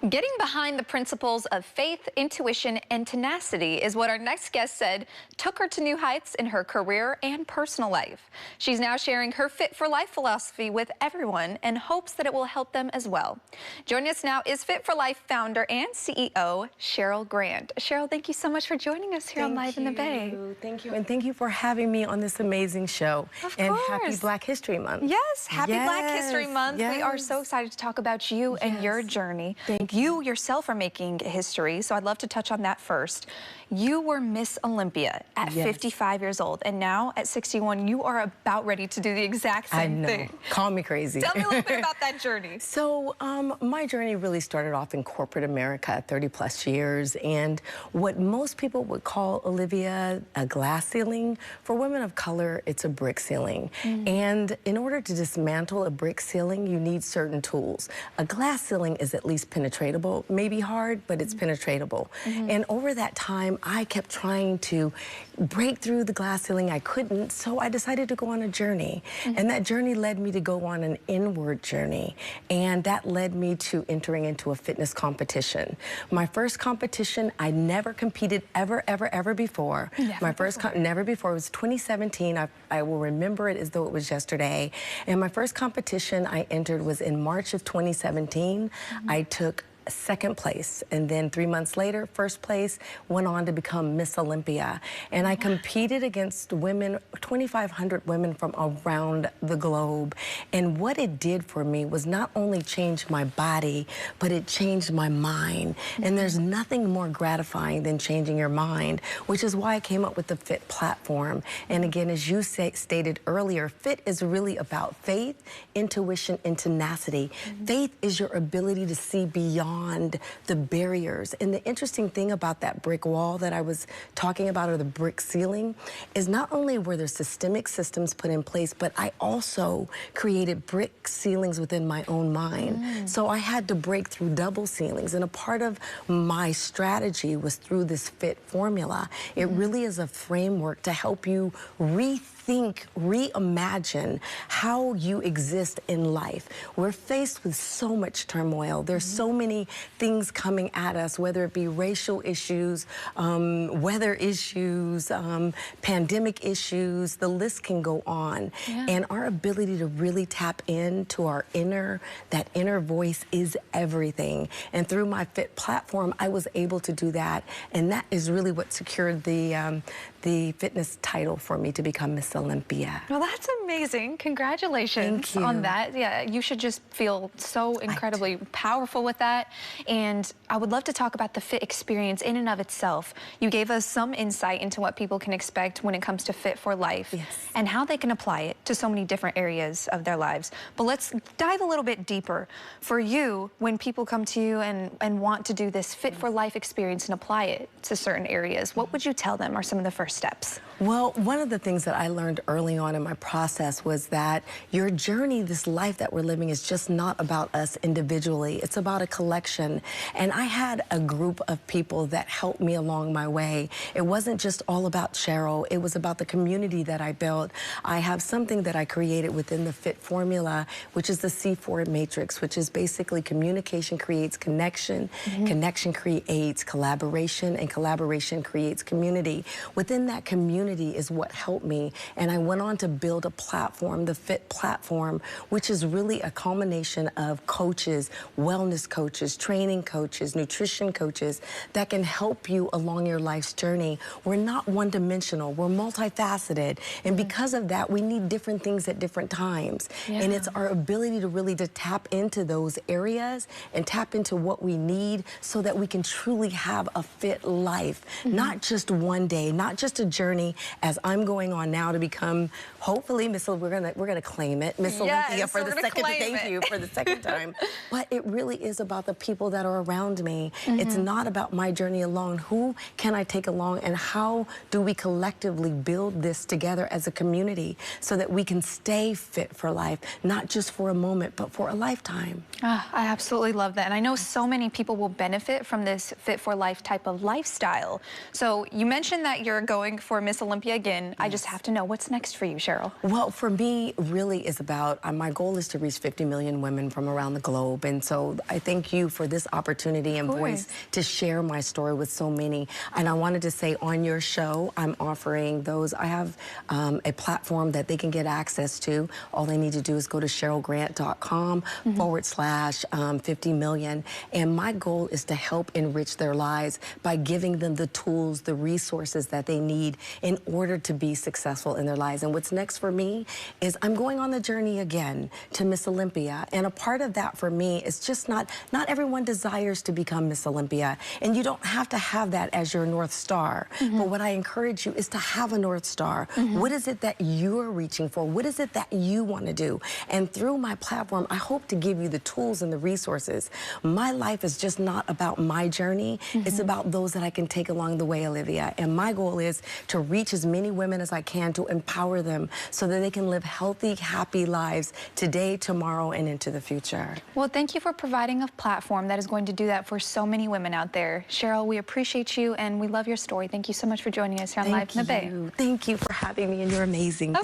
Getting behind the principles of faith, intuition, and tenacity is what our next guest said took her to new heights in her career and personal life. She's now sharing her Fit for Life philosophy with everyone and hopes that it will help them as well. Joining us now is Fit for Life founder and CEO, Sheryl Grant. Sheryl, thank you so much for joining us here on Live in the Bay. Thank you, and thank you for having me on this amazing show. Of and course. Happy Black History Month. Yes, happy Black History Month. Yes. We are so excited to talk about you and your journey. Thank you yourself are making history, so I'd love to touch on that first. You were Miss Olympia at 55 years old, and now at 61, you are about ready to do the exact same thing. Call me crazy. Tell me a little bit about that journey. So my journey really started off in corporate America, 30 plus years, and what most people would call, Olivia, a glass ceiling, for women of color, it's a brick ceiling. And in order to dismantle a brick ceiling, you need certain tools. A glass ceiling is at least penetratable, maybe hard, but it's penetratable. And over that time, I kept trying to break through the glass ceiling. I couldn't, so I decided to go on a journey. And that journey led me to go on an inward journey. And that led me to entering into a fitness competition. My first competition, I never competed ever before. Never before. It was 2017. I will remember it as though it was yesterday. And my first competition I entered was in March of 2017. I took second place, and then 3 months later, first place, went on to become Miss Olympia. And I competed against women, 2,500 women from around the globe. And what it did for me was not only change my body, but it changed my mind. And there's nothing more gratifying than changing your mind, which is why I came up with the FIT platform. And again, as you stated earlier, FIT is really about faith, intuition, and tenacity. Faith is your ability to see beyond the barriers. And the interesting thing about that brick wall that I was talking about, or the brick ceiling, is not only were there systemic systems put in place, but I also created brick ceilings within my own mind. So I had to break through double ceilings. And a part of my strategy was through this FIT formula. It really is a framework to help you rethink, reimagine how you exist in life. We're faced with so much turmoil. There's so many things coming at us, whether it be racial issues, weather issues, pandemic issues, the list can go on. And our ability to really tap into our that inner voice is everything. And through my FIT platform, I was able to do that. And that is really what secured the fitness title for me to become Miss Olympia. Well, that's amazing. Congratulations on that. Yeah, you should just feel so incredibly powerful with that. And I would love to talk about the FIT experience in and of itself. You gave us some insight into what people can expect when it comes to Fit for Life and how they can apply it to so many different areas of their lives. But let's dive a little bit deeper. For you, when people come to you and want to do this Fit for Life experience and apply it to certain areas, what would you tell them are some of the first steps? Well, one of the things that I learned early on in my process was that your journey, this life that we're living, is just not about us individually. It's about a collection. And I had a group of people that helped me along my way. It wasn't just all about Cheryl. It was about the community that I built. I have something that I created within the FIT formula, which is the C4 matrix, which is basically communication creates connection, connection creates collaboration, and collaboration creates community. Within that community is what helped me, and I went on to build a platform, the FIT platform, which is really a culmination of coaches, wellness coaches, training coaches, nutrition coaches that can help you along your life's journey. We're not one-dimensional, we're multifaceted, and because of that, we need different things at different times. And it's our ability to really tap into those areas and tap into what we need so that we can truly have a fit life, not just one day, not just a journey as I'm going on now to become, hopefully, we're gonna claim it, Miss Olympia for the second. Thank you for the second time. But it really is about the people that are around me. It's not about my journey alone. Who can I take along, and how do we collectively build this together as a community so that we can stay fit for life, not just for a moment, but for a lifetime? I absolutely love that. And I know so many people will benefit from this Fit for Life type of lifestyle. So you mentioned that you're a going for Miss Olympia again. Yes. I just have to know, what's next for you, Cheryl? Well, for me, really is about, my goal is to reach 50 million women from around the globe. And so I thank you for this opportunity and voice to share my story with so many. And I wanted to say on your show, I'm offering those, I have a platform that they can get access to. All they need to do is go to SherylGrant.com /50 million. And my goal is to help enrich their lives by giving them the tools, the resources that they need in order to be successful in their lives. And what's next for me is I'm going on the journey again to Miss Olympia. And a part of that for me is just not everyone desires to become Miss Olympia. And you don't have to have that as your North Star. But what I encourage you is to have a North Star. What is it that you're reaching for? What is it that you want to do? And through my platform, I hope to give you the tools and the resources. My life is just not about my journey. It's about those that I can take along the way, Olivia. And my goal is to reach as many women as I can, to empower them so that they can live healthy, happy lives today, tomorrow, and into the future. Well, thank you for providing a platform that is going to do that for so many women out there. Cheryl, we appreciate you and we love your story. Thank you so much for joining us here on Live in the Bay. Thank you for having me, and you're amazing.